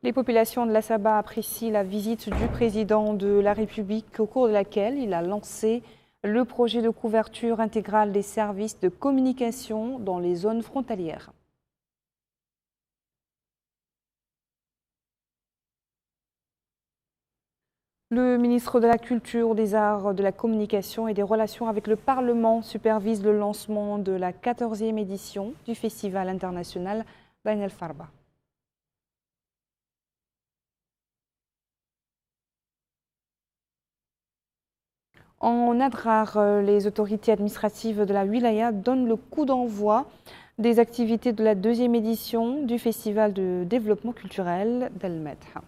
Les populations de la Sabah apprécient la visite du président de la République au cours de laquelle il a lancé le projet de couverture intégrale des services de communication dans les zones frontalières. Le ministre de la Culture, des Arts, de la Communication et des Relations avec le Parlement supervise le lancement de la 14e édition du Festival international d'Ain El Farba. En Adrar, les autorités administratives de la wilaya donnent le coup d'envoi des activités de la 2e édition du Festival de développement culturel d'El Medha.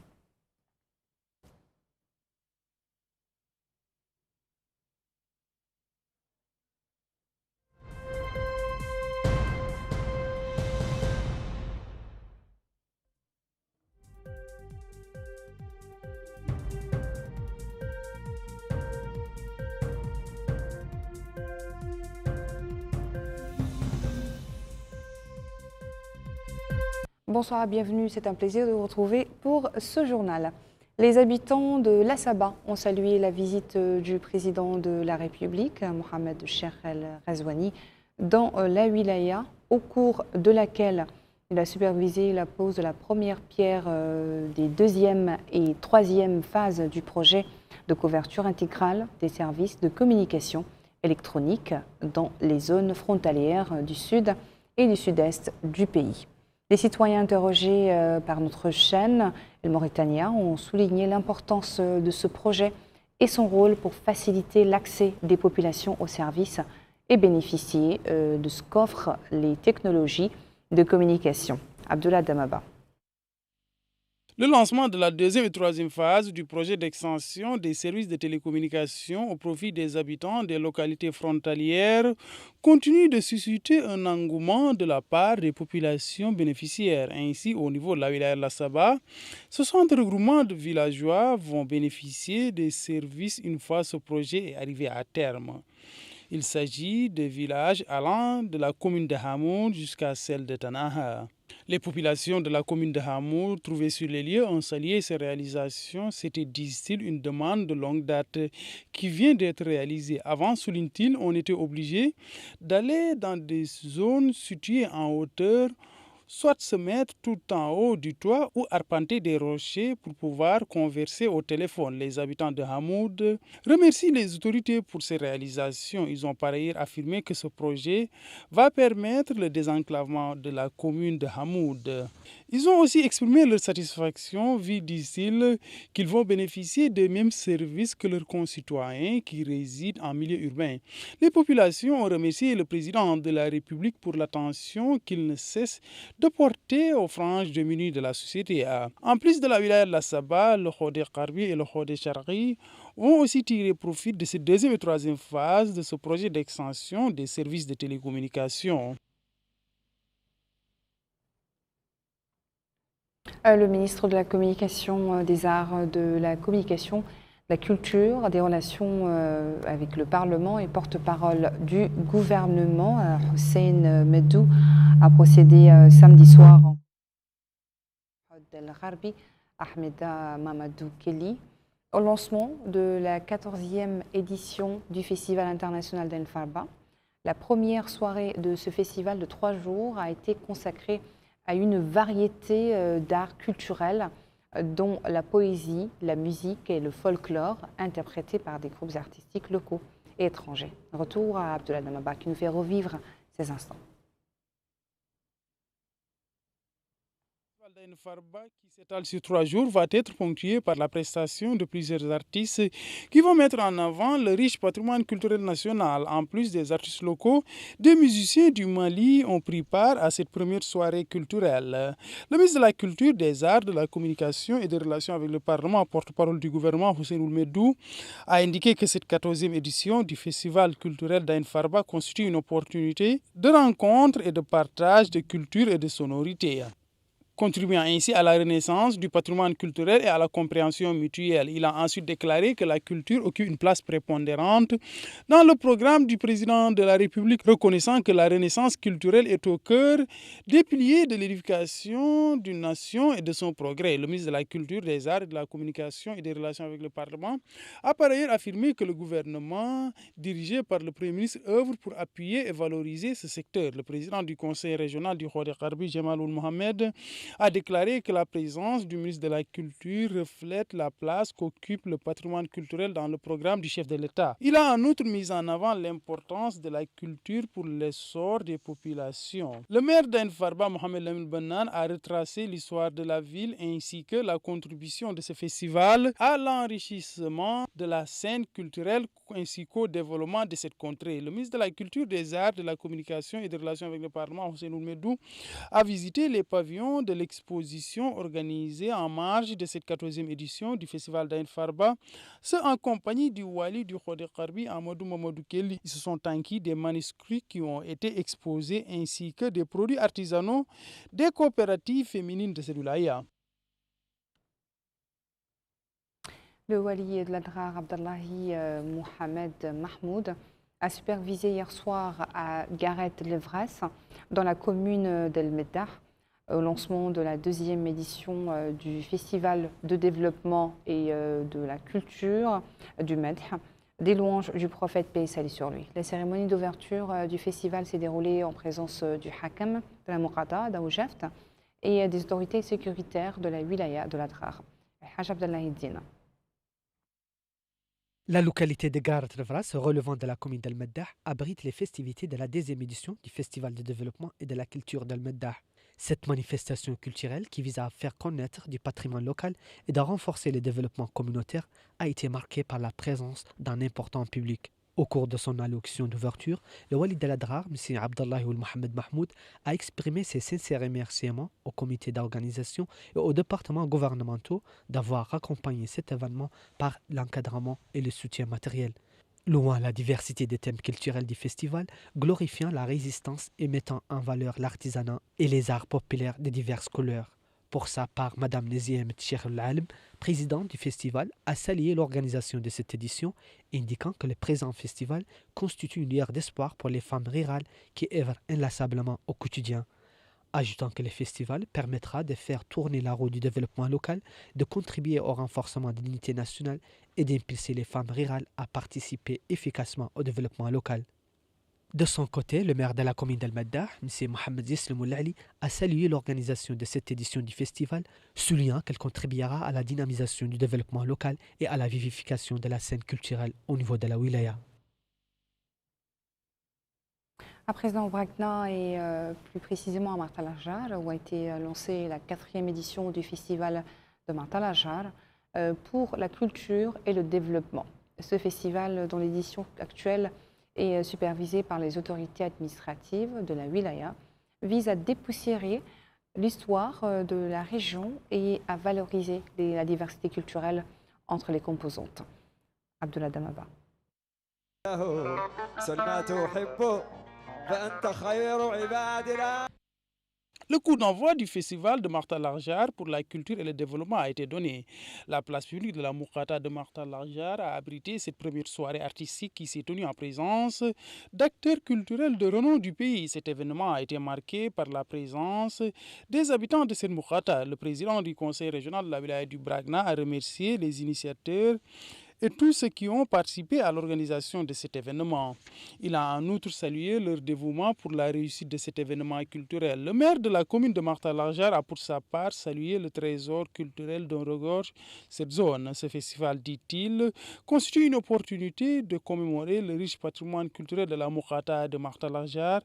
Bonsoir, bienvenue, c'est un plaisir de vous retrouver pour ce journal. Les habitants de La Sabah ont salué la visite du président de la République, Mohamed Cheikh El Ghazouani, dans la wilaya, au cours de laquelle il a supervisé la pose de la première pierre des 2e et 3e phases du projet de couverture intégrale des services de communication électronique dans les zones frontalières du sud et du sud-est du pays. Les citoyens interrogés par notre chaîne El Mauritania ont souligné l'importance de ce projet et son rôle pour faciliter l'accès des populations aux services et bénéficier de ce qu'offrent les technologies de communication. Abdullah Damaba. Le lancement de la 2e et 3e phase du projet d'extension des services de télécommunications au profit des habitants des localités frontalières continue de susciter un engouement de la part des populations bénéficiaires. Ainsi, au niveau de la wilaya de La Sabah, 60 regroupements de villageois vont bénéficier des services une fois ce projet est arrivé à terme. Il s'agit de villages allant de la commune de Hamoud jusqu'à celle de Tanaha. Les populations de la commune de Hamoud trouvées sur les lieux ont salué ces réalisations. C'était, disent-ils, une demande de longue date qui vient d'être réalisée. Avant, souligne-t-il, on était obligé d'aller dans des zones situées en hauteur, soit se mettre tout en haut du toit ou arpenter des rochers pour pouvoir converser au téléphone. Les habitants de Hamoud remercient les autorités pour ces réalisations. Ils ont par ailleurs affirmé que ce projet va permettre le désenclavement de la commune de Hamoud. Ils ont aussi exprimé leur satisfaction, vu, disent-ils, qu'ils vont bénéficier des mêmes services que leurs concitoyens qui résident en milieu urbain. Les populations ont remercié le président de la République pour l'attention qu'il ne cesse de porter aux franges démunies de la société. En plus de la wilaya de La Sabah, le Khodé Karbi et le Khodé Charghi vont aussi tirer profit de cette 2e et 3e phase de ce projet d'extension des services de télécommunications. Le ministre de la Communication, des Arts, de la Communication, de la Culture, des Relations avec le Parlement et porte-parole du gouvernement, Hussein Medou, a procédé samedi soir en El Gharbi, Ahmeda Mamadou Kelly, au lancement de la 14e édition du Festival international d'Ain Farba. La première soirée de ce festival de 3 jours a été consacrée à une variété d'arts culturels, dont la poésie, la musique et le folklore, interprétés par des groupes artistiques locaux et étrangers. Retour à Abdullah Damaba qui nous fait revivre ces instants. D'Ain Farba, qui s'étale sur 3 jours, va être ponctué par la prestation de plusieurs artistes qui vont mettre en avant le riche patrimoine culturel national. En plus des artistes locaux, des musiciens du Mali ont pris part à cette première soirée culturelle. Le ministre de la Culture, des Arts, de la Communication et des Relations avec le Parlement, porte-parole du gouvernement, Hussein Medou, a indiqué que cette 14e édition du Festival culturel d'Ain Farba constitue une opportunité de rencontre et de partage de culture et de sonorité. contribuant ainsi à la renaissance du patrimoine culturel et à la compréhension mutuelle. Il a ensuite déclaré que la culture occupe une place prépondérante dans le programme du président de la République, reconnaissant que la renaissance culturelle est au cœur des piliers de l'éducation d'une nation et de son progrès. Le ministre de la Culture, des Arts, de la Communication et des Relations avec le Parlement a par ailleurs affirmé que le gouvernement dirigé par le Premier ministre œuvre pour appuyer et valoriser ce secteur. Le président du Conseil régional du Wadi Qarbi, Jamaloul Mohamed, a déclaré que la présence du ministre de la Culture reflète la place qu'occupe le patrimoine culturel dans le programme du chef de l'État. Il a en outre mis en avant l'importance de la culture pour l'essor des populations. Le maire d'Ain Farba, Mohamed Lamine Bennan, a retracé l'histoire de la ville ainsi que la contribution de ce festival à l'enrichissement de la scène culturelle ainsi qu'au développement de cette contrée. Le ministre de la Culture, des Arts, de la Communication et des Relations avec le Parlement, Hossein Medou, a visité les pavillons de l'exposition organisée en marge de cette 14e édition du festival d'Ain Farba, ce en compagnie du Wali du Wadi Qarbi, Amadou Mamadou Kelly. Ils se sont enquis des manuscrits qui ont été exposés ainsi que des produits artisanaux des coopératives féminines de cette wilaya. Le Wali de l'Adrar Abdallahi Mohamed Mahmoud a supervisé hier soir à Gareth-Levras, dans la commune d'El Meddah, au lancement de la 2e édition du Festival de développement et de la culture du Medh, des louanges du prophète paix et salut sur lui. La cérémonie d'ouverture du festival s'est déroulée en présence du Hakam de la Muqata d'Aoujeft et des autorités sécuritaires de la wilaya de l'Adrar. Haj Abdallahi Dina. La localité de Gareth-Levras, relevant de la commune d'El Meddah, abrite les festivités de la 2e édition du Festival de développement et de la culture d'El Meddah. Cette manifestation culturelle, qui vise à faire connaître du patrimoine local et de renforcer le développement communautaire, a été marquée par la présence d'un important public. Au cours de son allocution d'ouverture, le Wali de l'Adrar, M. Abdallahi Mohamed Mahmoud, a exprimé ses sincères remerciements au comité d'organisation et aux départements gouvernementaux d'avoir accompagné cet événement par l'encadrement et le soutien matériel. Louant la diversité des thèmes culturels du festival, glorifiant la résistance et mettant en valeur l'artisanat et les arts populaires de diverses couleurs. Pour sa part, Mme Neziem Tchirl-Alm, présidente du festival, a salué l'organisation de cette édition, indiquant que le présent festival constitue une lueur d'espoir pour les femmes rurales qui œuvrent inlassablement au quotidien. Ajoutant que le festival permettra de faire tourner la roue du développement local, de contribuer au renforcement de l'unité nationale et d'impulser les femmes rurales à participer efficacement au développement local. De son côté, le maire de la commune d'El Meddah, M. Mohamed Yeslim Oulali, a salué l'organisation de cette édition du festival, soulignant qu'elle contribuera à la dynamisation du développement local et à la vivification de la scène culturelle au niveau de la wilaya. À présent au Brakna et plus précisément à Martalajar, où a été lancée la 4e édition du festival de Martalajar pour la culture et le développement. Ce festival, dont l'édition actuelle est supervisée par les autorités administratives de la wilaya, vise à dépoussiérer l'histoire de la région et à valoriser la diversité culturelle entre les composantes. Abdullah Damaba. Le coup d'envoi du festival de Martalajar pour la culture et le développement a été donné. La place publique de la Muqata de Martalajar a abrité cette première soirée artistique qui s'est tenue en présence d'acteurs culturels de renom du pays. Cet événement a été marqué par la présence des habitants de cette Muqata. Le président du conseil régional de la wilaya du Brakna a remercié les initiateurs et tous ceux qui ont participé à l'organisation de cet événement. Il a en outre salué leur dévouement pour la réussite de cet événement culturel. Le maire de la commune de Martalajar a pour sa part salué le trésor culturel dont regorge cette zone. Ce festival, dit-il, constitue une opportunité de commémorer le riche patrimoine culturel de la Muqata de Martalajar,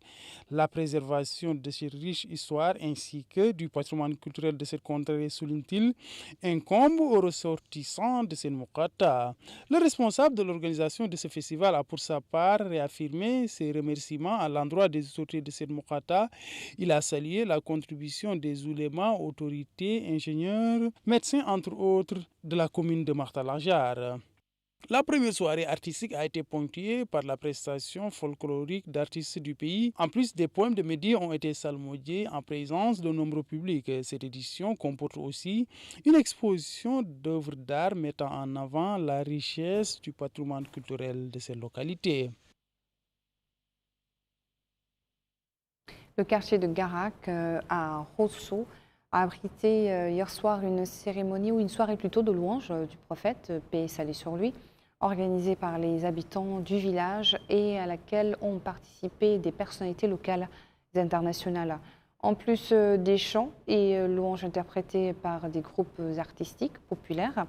la préservation de cette riche histoire ainsi que du patrimoine culturel de cette contrée, souligne-t-il, incombe aux ressortissants de cette Muqata. Le responsable de l'organisation de ce festival a pour sa part réaffirmé ses remerciements à l'endroit des autorités de cette Muqata. Il a salué la contribution des oulémas, autorités, ingénieurs, médecins entre autres de la commune de Martalajar. La première soirée artistique a été ponctuée par la prestation folklorique d'artistes du pays. En plus, des poèmes de Mehdi ont été salmodiés en présence de nombreux publics. Cette édition comporte aussi une exposition d'œuvres d'art mettant en avant la richesse du patrimoine culturel de ces localités. Le quartier de Garak à Rosso a abrité hier soir une cérémonie ou une soirée plutôt de louange du prophète, paix et salut sur lui, organisée par les habitants du village et à laquelle ont participé des personnalités locales et internationales. En plus des chants et louanges interprétés par des groupes artistiques populaires,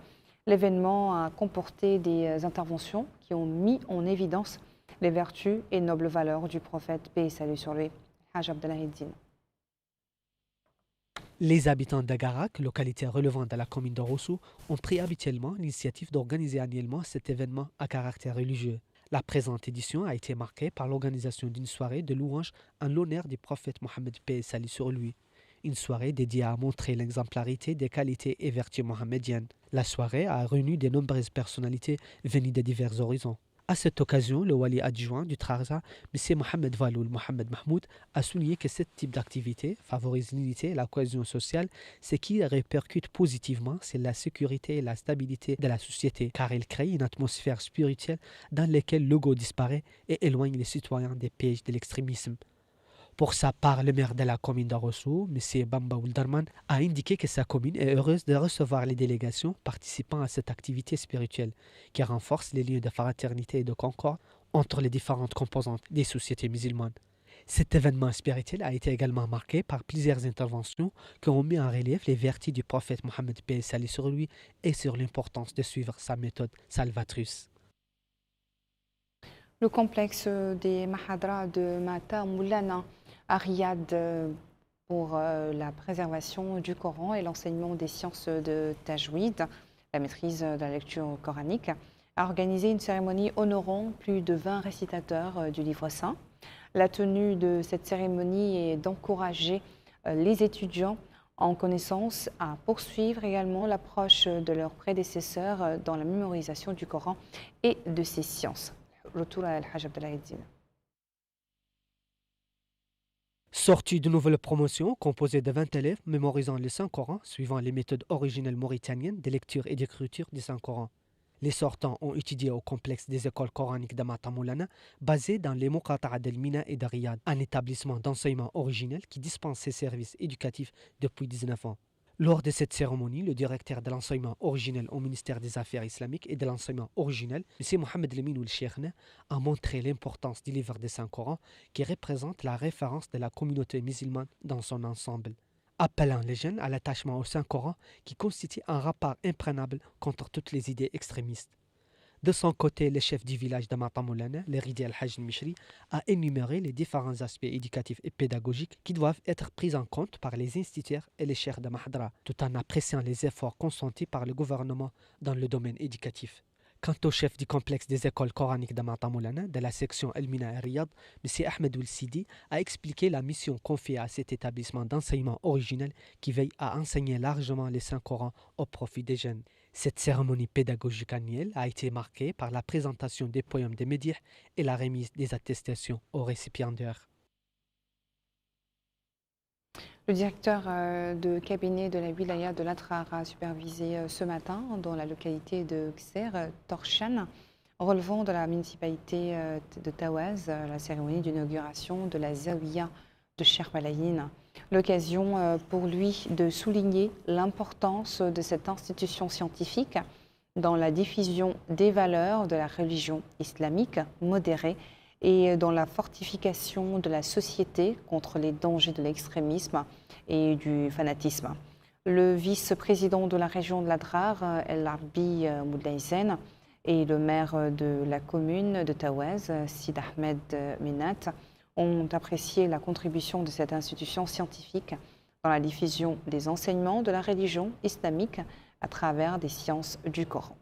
l'événement a comporté des interventions qui ont mis en évidence les vertus et nobles valeurs du prophète, paix et salut sur lui. Haj Abdelhaïdine. Les habitants d'Agarak, localité relevant de la commune de Rosso, ont pris habituellement l'initiative d'organiser annuellement cet événement à caractère religieux. La présente édition a été marquée par l'organisation d'une soirée de louange en l'honneur du prophète Mohammed paix et salut sur lui. Une soirée dédiée à montrer l'exemplarité des qualités et vertus mohammediennes. La soirée a réuni de nombreuses personnalités venues de divers horizons. À cette occasion, le wali adjoint du Trarza, M. Mohamed Valoul Mohamed Mahmoud, a souligné que ce type d'activité favorise l'unité et la cohésion sociale, ce qui répercute positivement sur la sécurité et la stabilité de la société, car il crée une atmosphère spirituelle dans laquelle l'ego disparaît et éloigne les citoyens des pièges de l'extrémisme. Pour sa part, le maire de la commune d'Arosso, M. Bamba Ouldarman, a indiqué que sa commune est heureuse de recevoir les délégations participant à cette activité spirituelle qui renforce les liens de fraternité et de concorde entre les différentes composantes des sociétés musulmanes. Cet événement spirituel a été également marqué par plusieurs interventions qui ont mis en relief les vertus du prophète Mohammed paix et salut sur lui et sur l'importance de suivre sa méthode salvatrice. Le complexe des Mahadra de Mata Moulana à Riyad pour la préservation du Coran et l'enseignement des sciences de Tajwid, la maîtrise de la lecture coranique, a organisé une cérémonie honorant plus de 20 récitateurs du livre saint. La tenue de cette cérémonie est d'encourager les étudiants en connaissance à poursuivre également l'approche de leurs prédécesseurs dans la mémorisation du Coran et de ses sciences. Retour à Al-Hajj Abdelhaïdine. Sortie de nouvelles promotions composée de 20 élèves mémorisant le Saint-Coran suivant les méthodes originelles mauritaniennes de lecture et d'écriture du Saint-Coran. Les sortants ont étudié au complexe des écoles coraniques de Mata Moulana, basé dans les Muqata'a d'El Mina et de Riyad, un établissement d'enseignement originel qui dispense ses services éducatifs depuis 19 ans. Lors de cette cérémonie, le directeur de l'enseignement originel au ministère des Affaires islamiques et de l'enseignement originel, M. Mohamed Lemine Ould Cheikhna, a montré l'importance du livre des Saint-Coran qui représente la référence de la communauté musulmane dans son ensemble, appelant les jeunes à l'attachement au Saint-Coran qui constitue un rempart imprenable contre toutes les idées extrémistes. De son côté, le chef du village de Mata Moulana, le Ridi Al-Hajj Mishri, a énuméré les différents aspects éducatifs et pédagogiques qui doivent être pris en compte par les instituteurs et les cheikhs de Mahadra, tout en appréciant les efforts consentis par le gouvernement dans le domaine éducatif. Quant au chef du complexe des écoles coraniques de Mata Moulana, de la section El Mina et Riyad, M. Ahmed Ould Sidi, a expliqué la mission confiée à cet établissement d'enseignement originel qui veille à enseigner largement les Saint-Coran au profit des jeunes. Cette cérémonie pédagogique annuelle a été marquée par la présentation des poèmes de Médih et la remise des attestations aux récipiendaires. Le directeur de cabinet de la wilaya de l'Atrar a supervisé ce matin dans la localité de Kser, Torshan, relevant de la municipalité de Tawaz, la cérémonie d'inauguration de la Zawiya de Cheikh Balayin. L'occasion pour lui de souligner l'importance de cette institution scientifique dans la diffusion des valeurs de la religion islamique modérée et dans la fortification de la société contre les dangers de l'extrémisme et du fanatisme. Le vice-président de la région de l'Adrar, El Arbi Moudlaïzen, et le maire de la commune de Tawaz, Sid Ahmed Minat, ont apprécié la contribution de cette institution scientifique dans la diffusion des enseignements de la religion islamique à travers des sciences du Coran.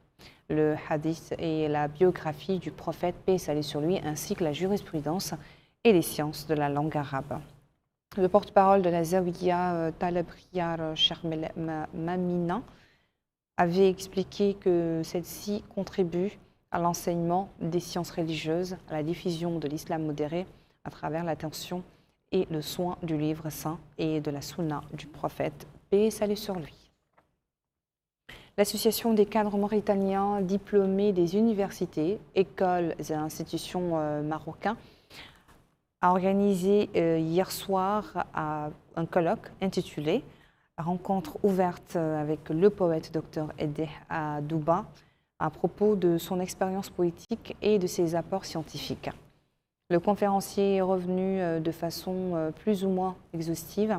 Le hadith et la biographie du prophète, paix et salut sur lui, ainsi que la jurisprudence et les sciences de la langue arabe. Le porte-parole de la Zawiya, Taleb Riyar Mamina, avait expliqué que celle-ci contribue à l'enseignement des sciences religieuses, à la diffusion de l'islam modéré à travers l'attention et le soin du livre saint et de la sunna du prophète, paix et salut sur lui. L'Association des cadres mauritaniens diplômés des universités, écoles et institutions marocains a organisé hier soir un colloque intitulé « Rencontre ouverte avec le poète Dr Edeh à Douba » à propos de son expérience poétique et de ses apports scientifiques. Le conférencier est revenu de façon plus ou moins exhaustive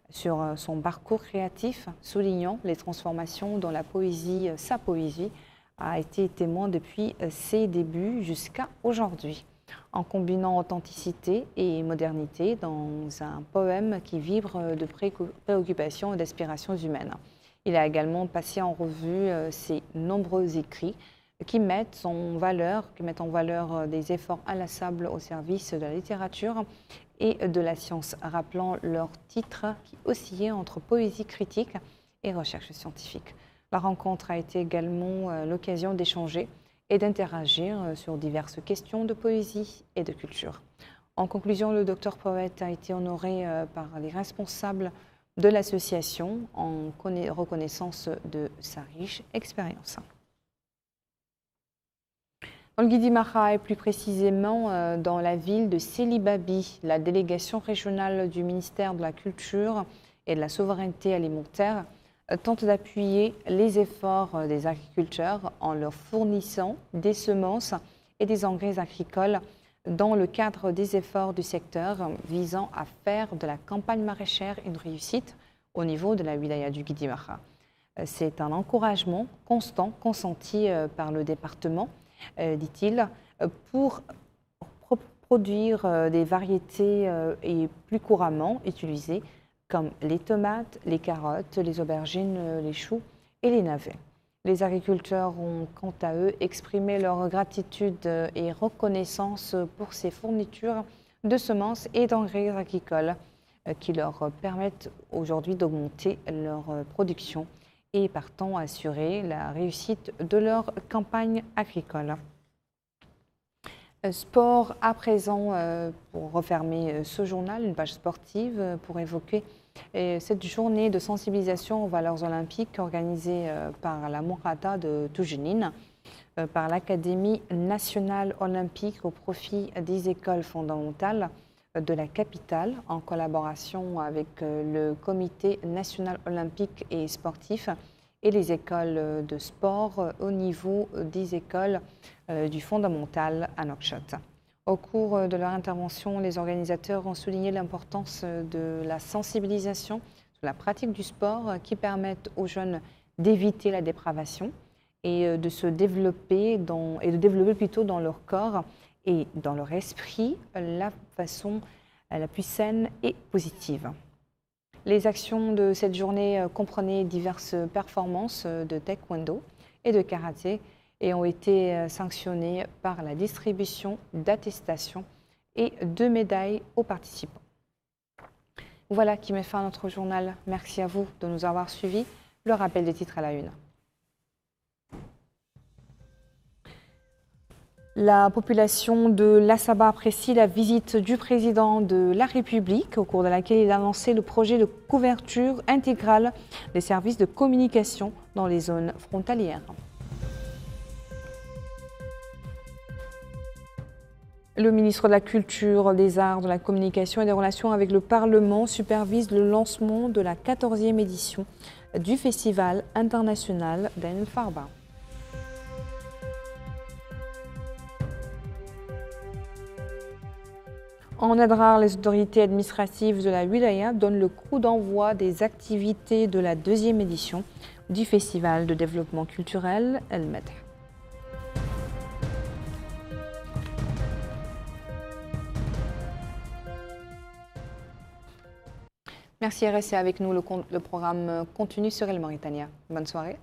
sur son parcours créatif, soulignant les transformations dont la poésie, sa poésie, a été témoin depuis ses débuts jusqu'à aujourd'hui, en combinant authenticité et modernité dans un poème qui vibre de préoccupations et d'aspirations humaines. Il a également passé en revue ses nombreux écrits qui mettent en valeur des efforts inlassables au service de la littérature et de la science, rappelant leurs titres qui oscillaient entre poésie critique et recherche scientifique. La rencontre a été également l'occasion d'échanger et d'interagir sur diverses questions de poésie et de culture. En conclusion, le docteur poète a été honoré par les responsables de l'association en reconnaissance de sa riche expérience. Dans le Guidi Maha et plus précisément dans la ville de Sélibabi, la délégation régionale du ministère de la Culture et de la Souveraineté alimentaire tente d'appuyer les efforts des agriculteurs en leur fournissant des semences et des engrais agricoles dans le cadre des efforts du secteur visant à faire de la campagne maraîchère une réussite au niveau de la wilaya du Guidi Maha. C'est un encouragement constant consenti par le département, dit-il, pour produire des variétés et plus couramment utilisées comme les tomates, les carottes, les aubergines, les choux et les navets. Les agriculteurs ont quant à eux exprimé leur gratitude et reconnaissance pour ces fournitures de semences et d'engrais agricoles qui leur permettent aujourd'hui d'augmenter leur production et partant assurer la réussite de leur campagne agricole. Sport à présent, pour refermer ce journal, une page sportive pour évoquer cette journée de sensibilisation aux valeurs olympiques organisée par la Mourata de Toujenine, par l'Académie nationale olympique au profit des écoles fondamentales de la capitale, en collaboration avec le Comité national olympique et sportif et les écoles de sport au niveau des écoles du fondamental à Nouakchott. Au cours de leur intervention, les organisateurs ont souligné l'importance de la sensibilisation sur la pratique du sport qui permettent aux jeunes d'éviter la dépravation et de se développer dans leur corps et dans leur esprit la façon la plus saine et positive. Les actions de cette journée comprenaient diverses performances de taekwondo et de karaté et ont été sanctionnées par la distribution d'attestations et de médailles aux participants. Voilà qui met fin à notre journal. Merci à vous de nous avoir suivis. Le rappel des titres à la une. La population de l'Assaba apprécie la visite du président de la République, au cours de laquelle il a lancé le projet de couverture intégrale des services de communication dans les zones frontalières. Le ministre de la Culture, des Arts, de la Communication et des Relations avec le Parlement supervise le lancement de la 14e édition du Festival international d'Ain El Farba. En Adrar, les autorités administratives de la wilaya donnent le coup d'envoi des activités de la 2e édition du Festival de développement culturel El Medh. Merci, restez avec nous, le programme continue sur El Mauritania. Bonne soirée.